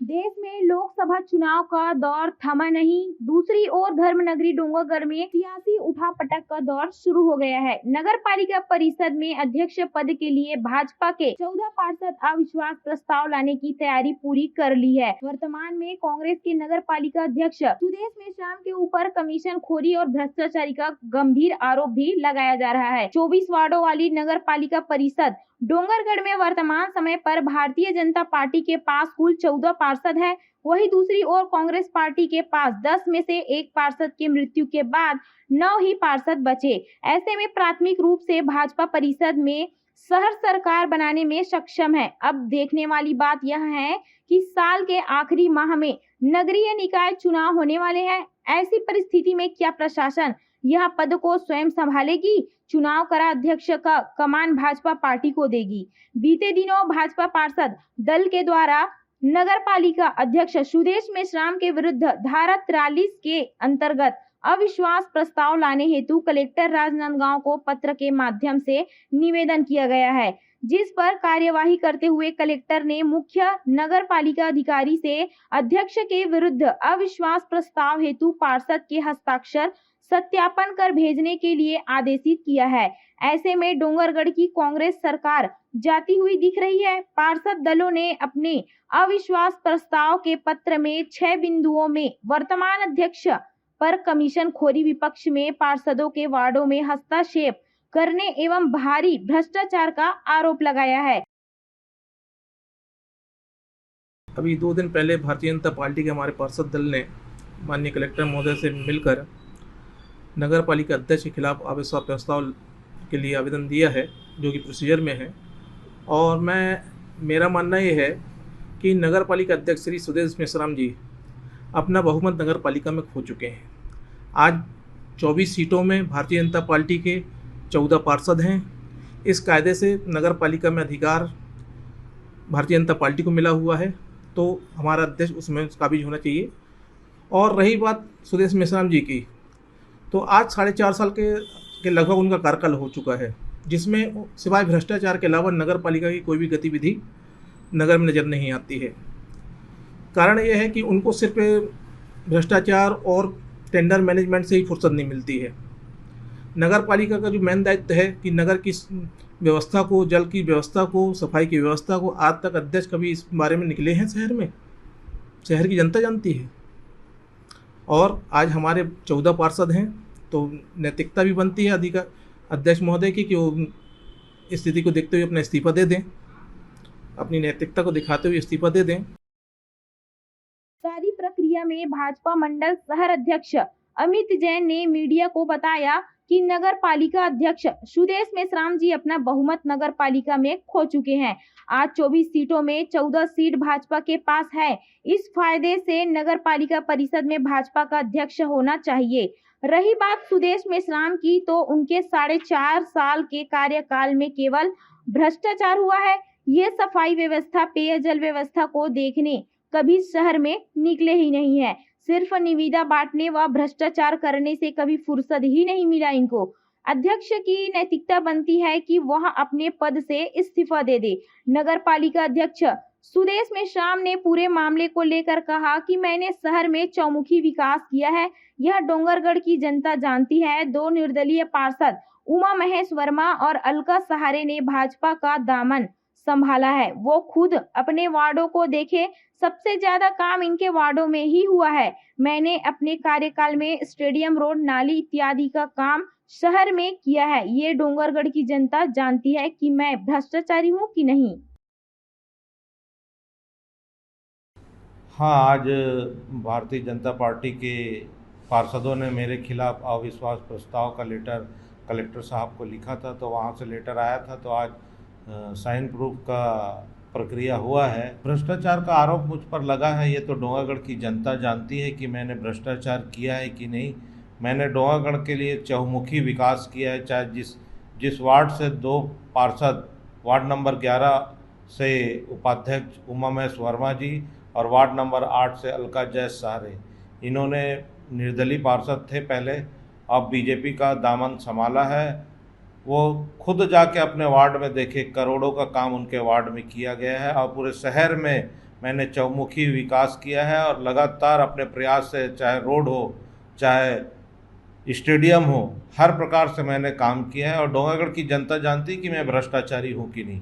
देश में लोकसभा चुनाव का दौर थमा नहीं। दूसरी ओर धर्मनगरी डोंगरगढ़ में सियासी उठापटक का दौर शुरू हो गया है। नगर पालिका परिषद में अध्यक्ष पद के लिए भाजपा के 14 पार्षद अविश्वास प्रस्ताव लाने की तैयारी पूरी कर ली है। वर्तमान में कांग्रेस के नगर पालिका अध्यक्ष सुदेश मेश्राम के ऊपर कमीशन खोरी और भ्रष्टाचारी का गंभीर आरोप भी लगाया जा रहा है। 24 वार्डों वाली नगर पालिका परिषद डोंगरगढ़ में वर्तमान समय पर भारतीय जनता पार्टी के पास कुल 14 पार्षद है। वहीं दूसरी ओर कांग्रेस पार्टी के पास 10 में से एक पार्षद की मृत्यु के बाद 9 ही पार्षद बचे। ऐसे में प्राथमिक रूप से भाजपा परिषद में शहर सरकार बनाने में सक्षम है। अब देखने वाली बात यह है कि साल के आखिरी माह में नगरीय निकाय चुनाव होने वाले हैं। ऐसी परिस्थिति में क्या प्रशासन यह पद को स्वयं संभालेगी? चुनाव करा अध्यक्ष का कमान भाजपा पार्टी को देगी। बीते दिनों भाजपा पार्षद दल के द्वारा नगर पालिका अध्यक्ष सुदेश मेश्राम के विरुद्ध धारा 43 के अंतर्गत अविश्वास प्रस्ताव लाने हेतु कलेक्टर राजनांदगांव को पत्र के माध्यम से निवेदन किया गया है, जिस पर कार्यवाही करते हुए कलेक्टर ने मुख्य नगर पालिका अधिकारी से अध्यक्ष के विरुद्ध अविश्वास प्रस्ताव हेतु पार्षद के हस्ताक्षर सत्यापन कर भेजने के लिए आदेशित किया है। ऐसे में डोंगरगढ़ की कांग्रेस सरकार जाती हुई दिख रही है। पार्षद दलों ने अपने अविश्वास प्रस्ताव के पत्र में 6 बिंदुओं में वर्तमान अध्यक्ष पर कमीशन खोरी, विपक्ष में पार्षदों के वार्डों में हस्तक्षेप करने एवं भारी भ्रष्टाचार का आरोप लगाया है। अभी 2 दिन पहले भारतीय जनता पार्टी के हमारे पार्षद दल ने माननीय कलेक्टर महोदय से मिलकर नगर पालिका अध्यक्ष के खिलाफ अविश्वास प्रस्ताव के लिए आवेदन दिया है, जो कि प्रोसीजर में है। और मेरा मानना ये है कि नगर पालिका अध्यक्ष श्री सुदेश मेश्राम जी अपना बहुमत नगर पालिका में खो चुके हैं। आज 24 सीटों में भारतीय जनता पार्टी के 14 पार्षद हैं। इस कायदे से नगर पालिका में अधिकार भारतीय जनता पार्टी को मिला हुआ है, तो हमारा अध्यक्ष उसमें काबिज होना चाहिए। और रही बात सुदेश मेश्राम जी की, तो आज 4.5 साल के लगभग उनका कार्यकाल हो चुका है, जिसमें सिवाय भ्रष्टाचार के अलावा नगर पालिका की कोई भी गतिविधि नगर में नज़र नहीं आती है। कारण यह है कि उनको सिर्फ भ्रष्टाचार और टेंडर मैनेजमेंट से ही फुर्सत नहीं मिलती है। नगर पालिका का जो मेन दायित्व है कि नगर की व्यवस्था को, जल की व्यवस्था को, सफाई की व्यवस्था को, आज तक अध्यक्ष कभी इस बारे में निकले हैं शहर में? शहर की जनता जानती है। और आज हमारे 14 पार्षद हैं, तो नैतिकता भी बनती है अध्यक्ष महोदय की कि वो स्थिति को देखते हुए अपना इस्तीफा दे दें, अपनी नैतिकता को दिखाते हुए इस्तीफा दे दें। सारी प्रक्रिया में भाजपा मंडल शहर अध्यक्ष अमित जैन ने मीडिया को बताया कि नगर पालिका अध्यक्ष सुदेश मेश्राम जी अपना बहुमत नगर पालिका में खो चुके हैं। आज 24 सीटों में 14 सीट भाजपा के पास है। इस फायदे से नगर पालिका परिषद में भाजपा का अध्यक्ष होना चाहिए। रही बात सुदेश मेश्राम की, तो उनके 4.5 साल के कार्यकाल में केवल भ्रष्टाचार हुआ है। ये सफाई व्यवस्था, पेयजल व्यवस्था को देखने कभी शहर में निकले ही नहीं है। सिर्फ निविदा बांटने व भ्रष्टाचार करने से कभी फुर्सत ही नहीं मिला इनको। अध्यक्ष की नैतिकता बनती है कि वह अपने पद से इस्तीफा दे दे। नगर पालिका अध्यक्ष सुदेश मेश्राम ने पूरे मामले को लेकर कहा कि मैंने शहर में चौमुखी विकास किया है, यह डोंगरगढ़ की जनता जानती है। 2 निर्दलीय पार्षद उमा महेश वर्मा और अलका सहारे ने भाजपा का दामन संभाला है। वो खुद अपने वार्डों को देखे, सबसे ज्यादा काम इनके वार्डों में ही हुआ है। मैंने अपने कार्यकाल में स्टेडियम रोड, नाली इत्यादि का काम शहर में किया है। ये डोंगरगढ़ की जनता जानती है कि मैं भ्रष्टाचारी हूँ कि नहीं। हाँ, आज भारतीय जनता पार्टी के पार्षदों ने मेरे खिलाफ अविश्वास प्रस्ताव का लेटर कलेक्टर साहब को लिखा था, तो वहाँ से लेटर आया था। तो आज साइन प्रूफ का प्रक्रिया हुआ है। भ्रष्टाचार का आरोप मुझ पर लगा है, ये तो डोंगरगढ़ की जनता जानती है कि मैंने भ्रष्टाचार किया है कि नहीं। मैंने डोंगरगढ़ के लिए चहुमुखी विकास किया है, चाहे जिस वार्ड से 2 पार्षद, वार्ड नंबर 11 से उपाध्यक्ष उमा महेश वर्मा जी और वार्ड नंबर 8 से अलका जैस सहारे, इन्होंने निर्दलीय पार्षद थे पहले, अब बीजेपी का दामन संभाला है। वो खुद जाके अपने वार्ड में देखे, करोड़ों का काम उनके वार्ड में किया गया है और पूरे शहर में मैंने चौमुखी विकास किया है और लगातार अपने प्रयास से, चाहे रोड हो चाहे स्टेडियम हो, हर प्रकार से मैंने काम किया है। और डोंगरगढ़ की जनता जानती कि मैं भ्रष्टाचारी हूँ कि नहीं।